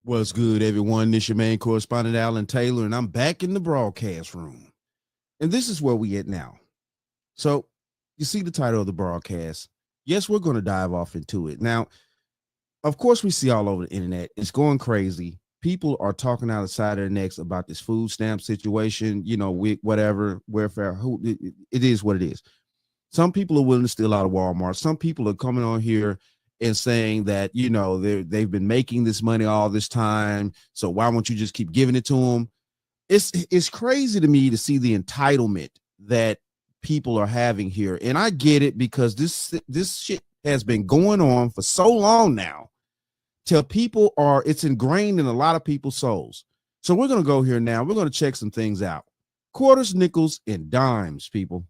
What's good, everyone? This your main correspondent, Alan Taylor, and I'm back in the broadcast room. And this is where we at now. So, you see the title of the broadcast. Yes, we're going to dive off into it. Now, of course, we see all over the internet. It's going crazy. People are talking out of the side of their necks about this food stamp situation, whatever, welfare. It is what it is. Some people are willing to steal out of Walmart. Some people are coming on here and saying that, they've been making this money all this time. So why won't you just keep giving it to them? It's crazy to me to see the entitlement that people are having here. And I get it because this shit has been going on for so long now till it's ingrained in a lot of people's souls. So we're going to go here now. We're going to check some things out. Quarters, nickels, and dimes, people.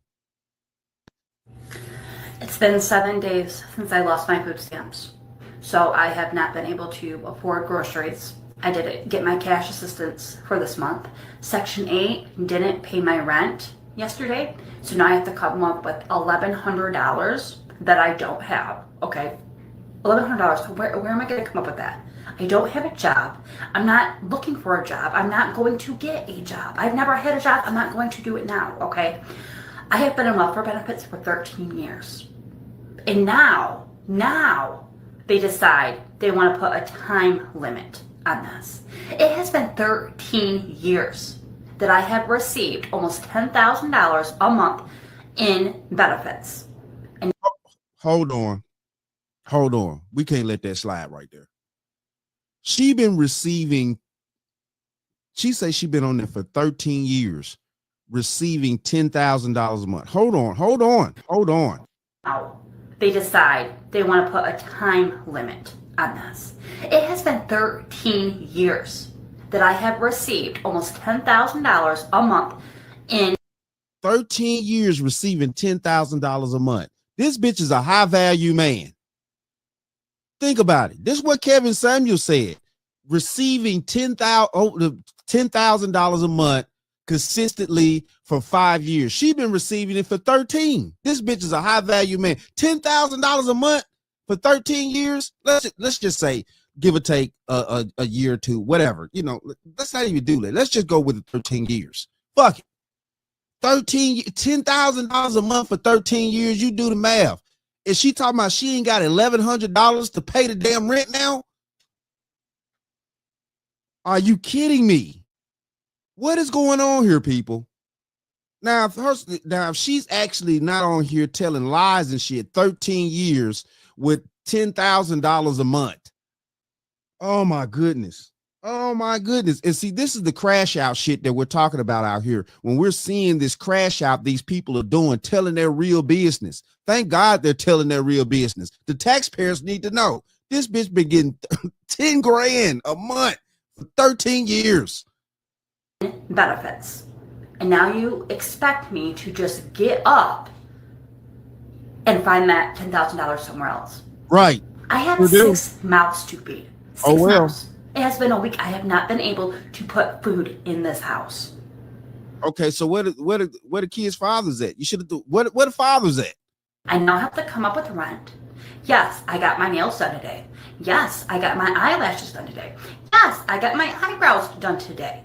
It's been 7 days since I lost my food stamps, so I have not been able to afford groceries. I did get my cash assistance for this month. Section 8 didn't pay my rent yesterday, so now I have to come up with $1,100 that I don't have. Okay, $1,100. Where am I going to come up with that? I don't have a job. I'm not looking for a job. I'm not going to get a job. I've never had a job. I'm not going to do it now. Okay. I have been in welfare benefits for 13 years. And now they decide they want to put a time limit on this. It has been 13 years that I have received almost $10,000 a month in benefits. And hold on. We can't let that slide right there. She says she been on there for 13 years. Receiving $10,000 a month. Hold on. Now they decide they want to put a time limit on this. It has been 13 years that I have received almost $10,000 a month in 13 years receiving $10,000 a month. This bitch is a high value man. Think about it. This is what Kevin Samuel said. Receiving $10,000 a month consistently for 5 years. She's been receiving it for 13. This bitch is a high value man. $10,000 a month for 13 years. Let's just say, give or take a year or two, whatever. Let's not even do that. Let's just go with 13 years. Fuck it. $10,000 a month for 13 years. You do the math. Is she talking about she ain't got $1,100 to pay the damn rent now? Are you kidding me? What is going on here, people? Now, if she's actually not on here telling lies and shit, 13 years with $10,000 a month. Oh my goodness. And see, this is the crash out shit that we're talking about out here. When we're seeing this crash out, these people are doing, telling their real business. Thank God they're telling their real business. The taxpayers need to know this bitch been getting 10 grand a month for 13 years. benefits. And now you expect me to just get up and find that $10,000 somewhere else. Right. I have 6 mouths to feed. 6 mouths. It has been a week. I have not been able to put food in this house. Okay, so where the kids' fathers at? You should have where the fathers at? I now have to come up with rent. Yes, I got my nails done today. Yes, I got my eyelashes done today. Yes, I got my eyebrows done today.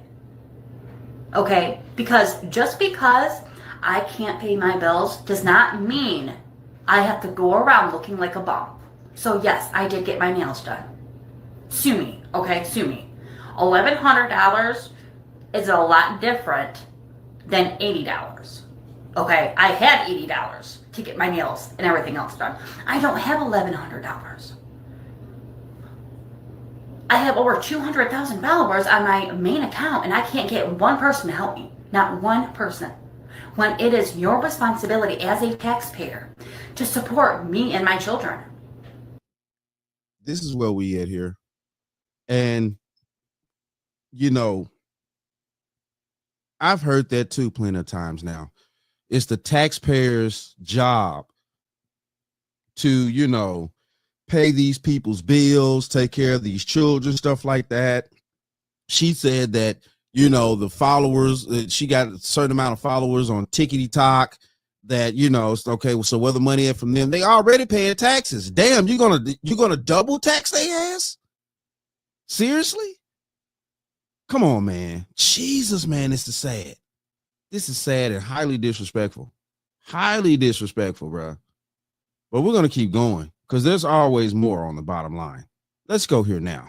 Okay, because just because I can't pay my bills does not mean I have to go around looking like a bum. So yes, I did get my nails done. Sue me, okay, sue me. $1,100 is a lot different than $80. Okay, I had $80 to get my nails and everything else done. I don't have $1,100. I have over 200,000 followers on my main account and I can't get one person to help me. Not one person. When it is your responsibility as a taxpayer to support me and my children. This is where we at here. And, I've heard that too plenty of times now. It's the taxpayer's job to, pay these people's bills, take care of these children, stuff like that. She said that, the followers, she got a certain amount of followers on Tickety Talk that, it's okay. So where the money is from them, they already paying taxes. Damn, you're gonna double tax their ass? Seriously? Come on, man. Jesus, man, this is sad. This is sad and highly disrespectful. Highly disrespectful, bro. But we're going to keep going because there's always more on the bottom line. Let's go here now.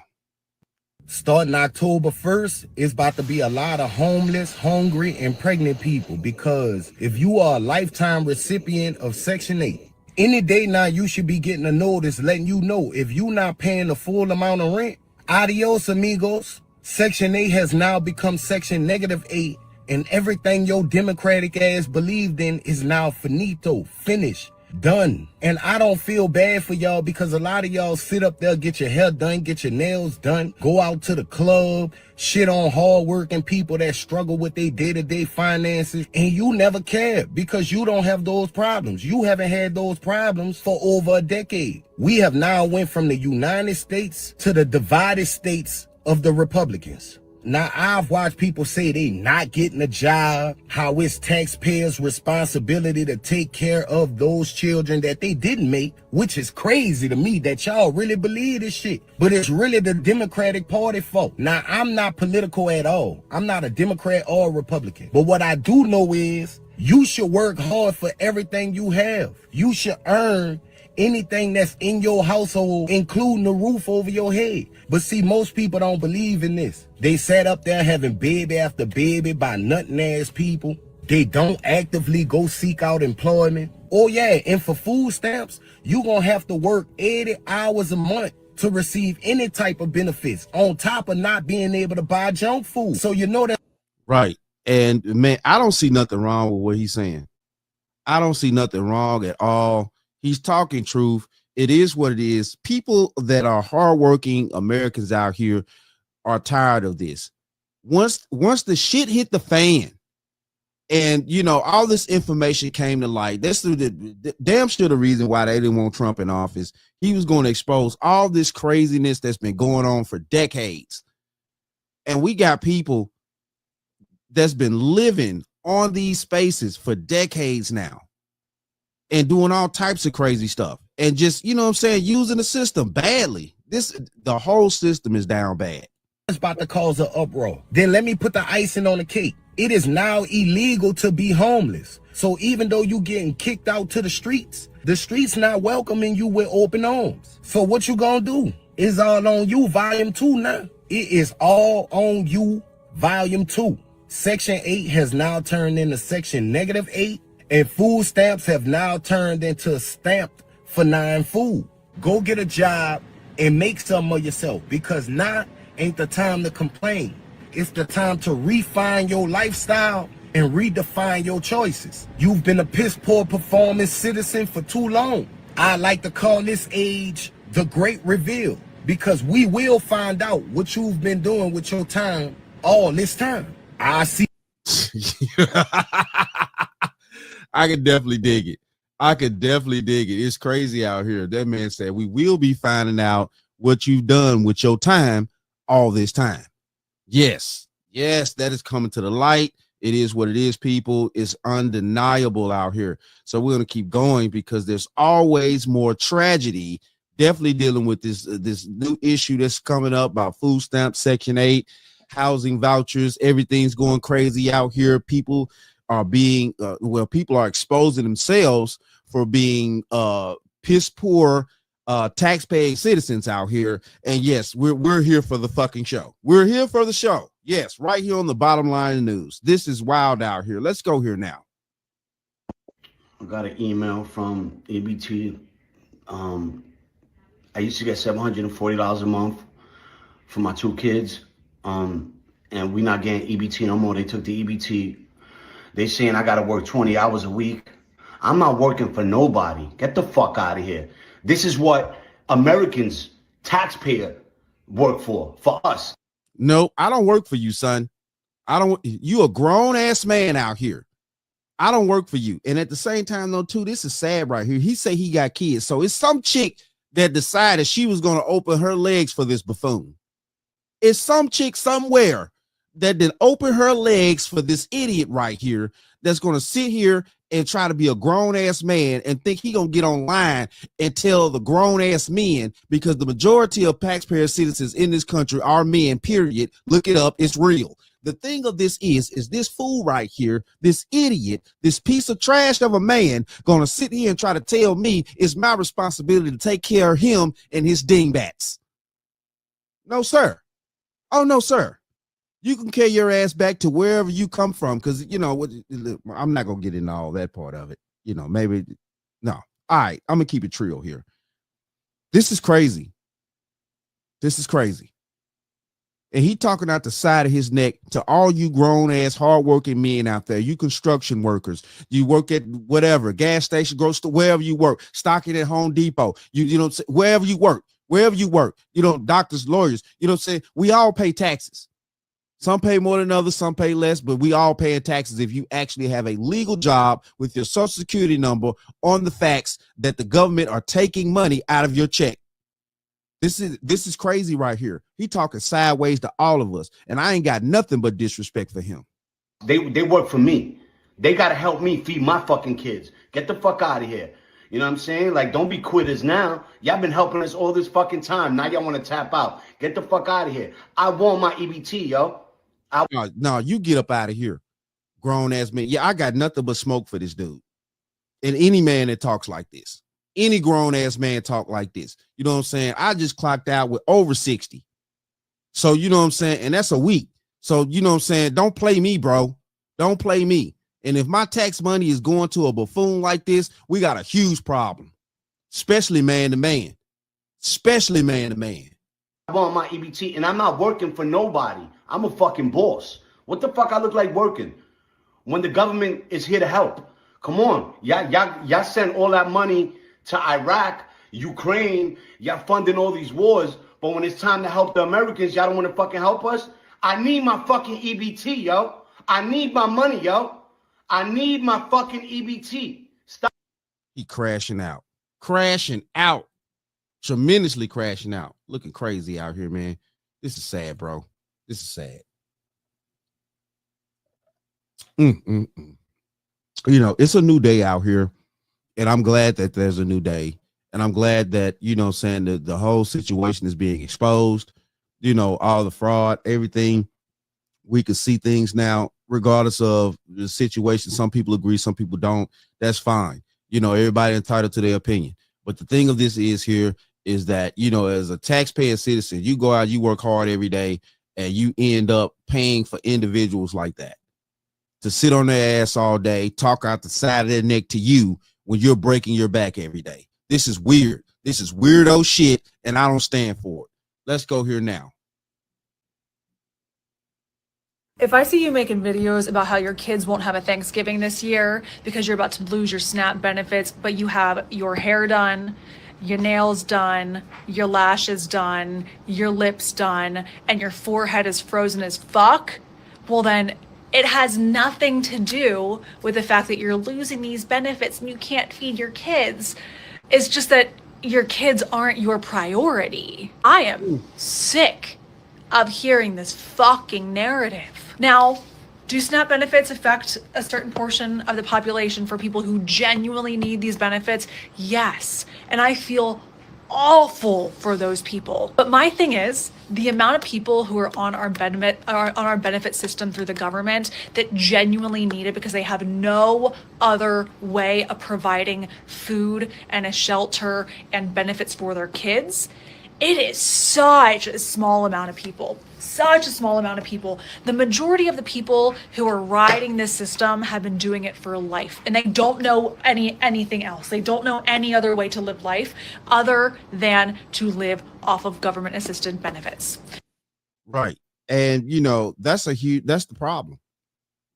Starting October 1st, it's about to be a lot of homeless, hungry, and pregnant people, because if you are a lifetime recipient of Section 8, any day now you should be getting a notice letting you know if you're not paying the full amount of rent, adios amigos. Section 8 has now become Section -8, and everything your Democratic ass believed in is now finito, finished, done. And I don't feel bad for y'all, because a lot of y'all sit up there, get your hair done, get your nails done, go out to the club, shit on hardworking people that struggle with their day-to-day finances, and you never care because you don't have those problems. You haven't had those problems for over a decade. We have now went from the United States to the divided states of the Republicans. Now, I've watched people say they not getting a job, how it's taxpayers' responsibility to take care of those children that they didn't make, which is crazy to me that y'all really believe this shit. But it's really the Democratic Party fault. Now, I'm not political at all. I'm not a Democrat or a Republican. But what I do know is you should work hard for everything you have. You should earn anything that's in your household, including the roof over your head. But see, most people don't believe in this. They sat up there having baby after baby by nutting ass people. They don't actively go seek out employment. Oh yeah, and for food stamps, you gonna have to work 80 hours a month to receive any type of benefits, on top of not being able to buy junk food. So you know that. Right. And man, I don't see nothing wrong with what he's saying. I don't see nothing wrong at all. He's talking truth. It is what it is. People that are hardworking Americans out here are tired of this. Once the shit hit the fan, and you know all this information came to light, that's the damn sure the reason why they didn't want Trump in office. He was going to expose all this craziness that's been going on for decades, and we got people that's been living on these spaces for decades now and doing all types of crazy stuff and just, you know what I'm saying, using the system badly. The whole system is down bad. It's about to cause an uproar. Then let me put the icing on the cake. It is now illegal to be homeless. So even though you getting kicked out to the streets not welcoming you with open arms. So what you gonna do? It's all on you, volume 2 now. It is all on you, volume 2. Section 8 has now turned into Section -8. And food stamps have now turned into stamped for 9 food. Go get a job and make some of yourself, because now ain't the time to complain. It's the time to refine your lifestyle and redefine your choices. You've been a piss poor performing citizen for too long. I like to call this age the great reveal, because we will find out what you've been doing with your time all this time. I see. I could definitely dig it. It's crazy out here. That man said, we will be finding out what you've done with your time all this time. Yes, that is coming to the light. It is what it is, people. It's undeniable out here. So we're going to keep going because there's always more tragedy. Definitely dealing with this new issue that's coming up about food stamps, Section 8, housing vouchers. Everything's going crazy out here. People are being people are exposing themselves for being piss poor tax-paying citizens out here. And yes, we're here for the fucking show. We're here for the show. Yes, right here on the bottom line news. This is wild out here. Let's go here now. I got an email from EBT. I used to get $740 a month for my 2 kids. And we're not getting EBT no more. They took the EBT. They saying I gotta work 20 hours a week. I'm not working for nobody. Get the fuck out of here. This is what Americans, taxpayer, work for us. No, I don't work for you, son. You a grown ass man out here. I don't work for you. And at the same time, though, too, this is sad right here. He say he got kids. So it's some chick that decided she was going to open her legs for this buffoon. It's some chick somewhere that did open her legs for this idiot right here that's going to sit here and try to be a grown ass man and think he gonna get online and tell the grown ass men, because the majority of taxpayer citizens in this country are men, period. Look it up, it's real. The thing of this is this fool right here, this idiot, this piece of trash of a man gonna sit here and try to tell me it's my responsibility to take care of him and his dingbats. No, sir. Oh, no, sir. You can carry your ass back to wherever you come from, because, you know, I'm not going to get into all that part of it. You know, maybe, no. All right, I'm going to keep it trio here. This is crazy. This is crazy. And he talking out the side of his neck to all you grown-ass, hardworking men out there, you construction workers, you work at whatever, gas station, grocery store, wherever you work, stocking at Home Depot, you know, wherever you work, you know, doctors, lawyers, you know what I'm saying? We all pay taxes. Some pay more than others, some pay less, but we all pay taxes if you actually have a legal job with your social security number on the facts that the government are taking money out of your check. This is crazy right here. He talking sideways to all of us, and I ain't got nothing but disrespect for him. They work for me. They got to help me feed my fucking kids. Get the fuck out of here. You know what I'm saying? Like, don't be quitters now. Y'all been helping us all this fucking time. Now y'all want to tap out. Get the fuck out of here. I want my EBT, yo. No, you get up out of here, grown ass man. Yeah, I got nothing but smoke for this dude. And any man that talks like this, any grown ass man talk like this. You know what I'm saying? I just clocked out with over 60. So, you know what I'm saying? And that's a week. So, you know what I'm saying? Don't play me, bro. Don't play me. And if my tax money is going to a buffoon like this, we got a huge problem, especially man to man, especially man to man. I want my EBT, and I'm not working for nobody. I'm a fucking boss. What the fuck I look like working when the government is here to help? Come on. Y'all send all that money to Iraq, Ukraine. Y'all funding all these wars. But when it's time to help the Americans, y'all don't want to fucking help us? I need my fucking EBT, yo. I need my money, yo. I need my fucking EBT. Stop. He crashing out, tremendously crashing out, looking crazy out here, man. This is sad, bro. This is sad. You know, it's a new day out here, and I'm glad that there's a new day, and I'm glad that, you know, saying that the whole situation is being exposed, you know, all the fraud, everything. We can see things now, regardless of the situation. Some people agree, some people don't. That's fine. You know, everybody entitled to their opinion. But the thing of this is that, you know, as a taxpayer citizen, you go out, you work hard every day, and you end up paying for individuals like that to sit on their ass all day, talk out the side of their neck to you when you're breaking your back every day. This is weird. This is weirdo shit, and I don't stand for it. Let's go here now. If I see you making videos about how your kids won't have a Thanksgiving this year because you're about to lose your SNAP benefits, but you have your hair done, your nails done, your lashes done, your lips done, and your forehead is frozen as fuck, well then it has nothing to do with the fact that you're losing these benefits and you can't feed your kids. It's just that your kids aren't your priority. I am sick of hearing this fucking narrative. Now, do SNAP benefits affect a certain portion of the population for people who genuinely need these benefits? Yes. And I feel awful for those people. But my thing is, the amount of people who are on our benefit system through the government that genuinely need it because they have no other way of providing food and a shelter and benefits for their kids, it is such a small amount of people. Such a small amount of people. The majority of the people who are riding this system have been doing it for life, and they don't know anything else. They don't know any other way to live life other than to live off of government assisted benefits. Right. And you know, that's the problem.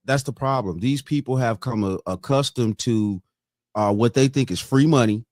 That's the problem. These people have come accustomed to what they think is free money,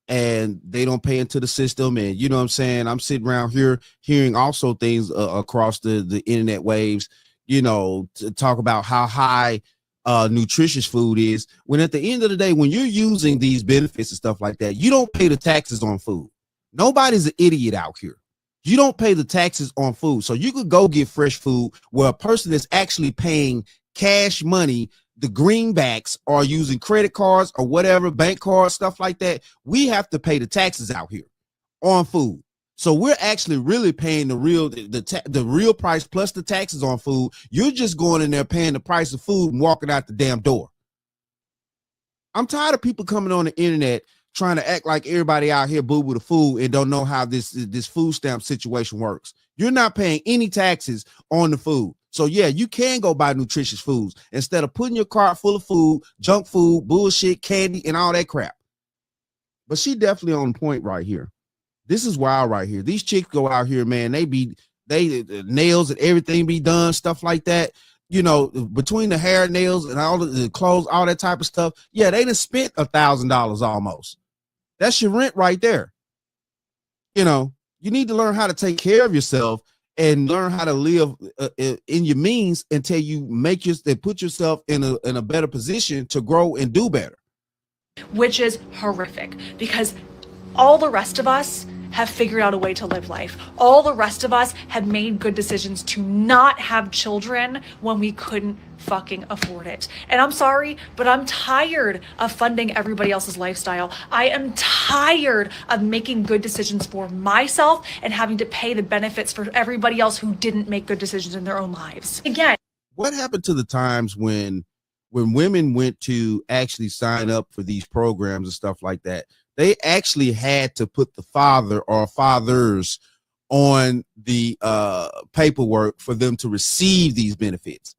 and they don't pay into the system. And you know what I'm saying? I'm sitting around here hearing also things across the internet waves, you know, to talk about how high nutritious food is, when at the end of the day, when you're using these benefits and stuff like that, you don't pay the taxes on food. Nobody's an idiot out here. You don't pay the taxes on food. So you could go get fresh food where a person is actually paying cash money the greenbacks are using credit cards or whatever, bank cards, stuff like that, we have to pay the taxes out here on food. So we're actually really paying the real price plus the taxes on food. You're just going in there paying the price of food and walking out the damn door. I'm tired of people coming on the internet trying to act like everybody out here boo-boo the food and don't know how this food stamp situation works. You're not paying any taxes on the food. So yeah, you can go buy nutritious foods instead of putting your cart full of food, junk food, bullshit, candy, and all that crap. But she definitely on point right here. This is wild right here. These chicks go out here, man. They nails and everything be done, stuff like that. You know, between the hair, nails, and all the clothes, all that type of stuff. Yeah, they done spent $1,000 almost. That's your rent right there. You know, you need to learn how to take care of yourself and learn how to live in your means until you put yourself in a better position to grow and do better. Which is horrific because all the rest of us have figured out a way to live life. All the rest of us have made good decisions to not have children when we couldn't fucking afford it. And I'm sorry, but I'm tired of funding everybody else's lifestyle. I am tired of making good decisions for myself and having to pay the benefits for everybody else who didn't make good decisions in their own lives. Again, what happened to the times when women went to actually sign up for these programs and stuff like that? They actually had to put the father or fathers on the paperwork for them to receive these benefits.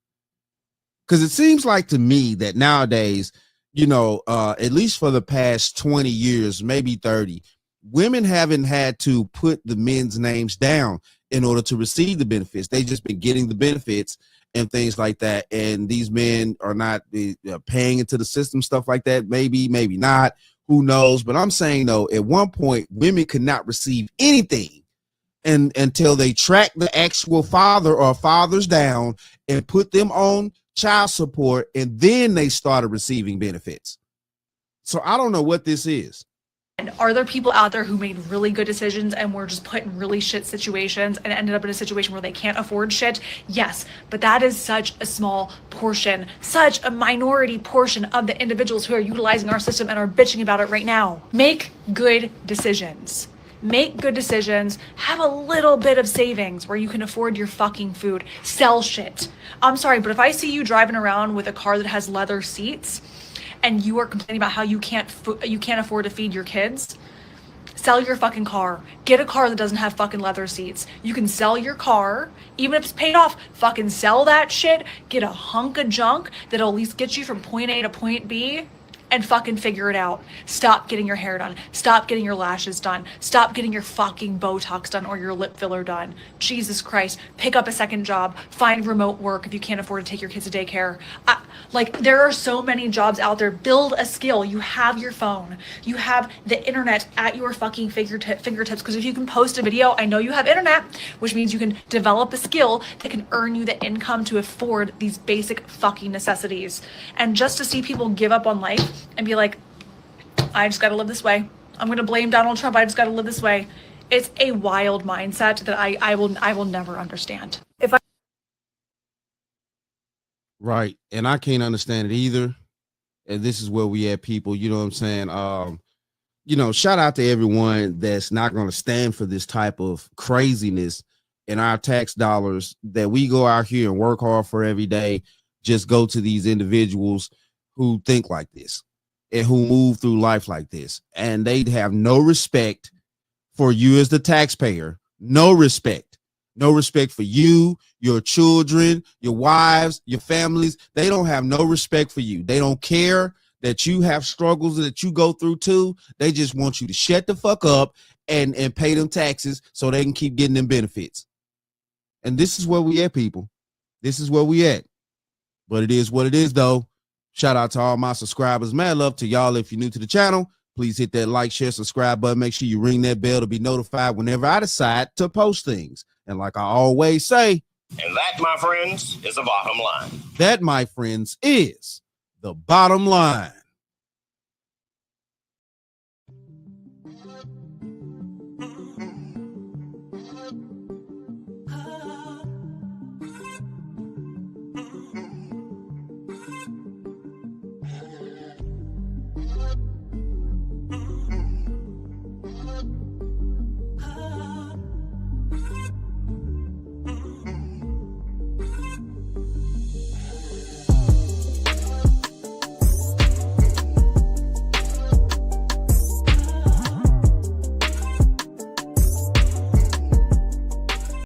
Because it seems like to me that nowadays, you know, at least for the past 20 years, maybe 30, women haven't had to put the men's names down in order to receive the benefits. They've just been getting the benefits and things like that. And these men are not paying into the system, stuff like that. Maybe not. Who knows? But I'm saying, though, at one point, women could not receive anything until they track the actual father or fathers down and put them on child support, and then they started receiving benefits. So I don't know what this is. and are there people out there who made really good decisions and were just put in really shit situations and ended up in a situation where they can't afford shit? Yes, but that is such a small portion, such a minority portion of the individuals who are utilizing our system and are bitching about it right now. Make good decisions. Make good decisions. Have a little bit of savings where you can afford your fucking food. Sell shit. I'm sorry, but if I see you driving around with a car that has leather seats and you are complaining about how you can't afford to feed your kids, sell your fucking car. Get a car that doesn't have fucking leather seats. You can sell your car, even if it's paid off. Fucking sell that shit. Get a hunk of junk that'll at least get you from point A to point B. And fucking figure it out. Stop getting your hair done. Stop getting your lashes done. Stop getting your fucking Botox done or your lip filler done. Jesus Christ. Pick up a second job. Find remote work if you can't afford to take your kids to daycare. There are so many jobs out there. Build a skill. You have your phone. You have the internet at your fucking fingertips. Because if you can post a video, I know you have internet, which means you can develop a skill that can earn you the income to afford these basic fucking necessities. And just to see people give up on life and be like, I just got to live this way. I'm going to blame Donald Trump. I just got to live this way. It's a wild mindset that I will never understand. Right. And I can't understand it either. And this is where we at, people. You know what I'm saying? Shout out to everyone that's not going to stand for this type of craziness in our tax dollars that we go out here and work hard for every day. Just go to these individuals who think like this and who move through life like this. And they have no respect for you as the taxpayer. No respect for you, your children, your wives, your families. They don't have no respect for you. They don't care that you have struggles that you go through too. They just want you to shut the fuck up and pay them taxes so they can keep getting them benefits. And this is where we at, people. This is where we at. But it is what it is, though. Shout out to all my subscribers. Mad love to y'all. If you're new to the channel, please hit that like, share, subscribe button. Make sure you ring that bell to be notified whenever I decide to post things. And like I always say, and that, my friends, is the bottom line. That, my friends, is the bottom line.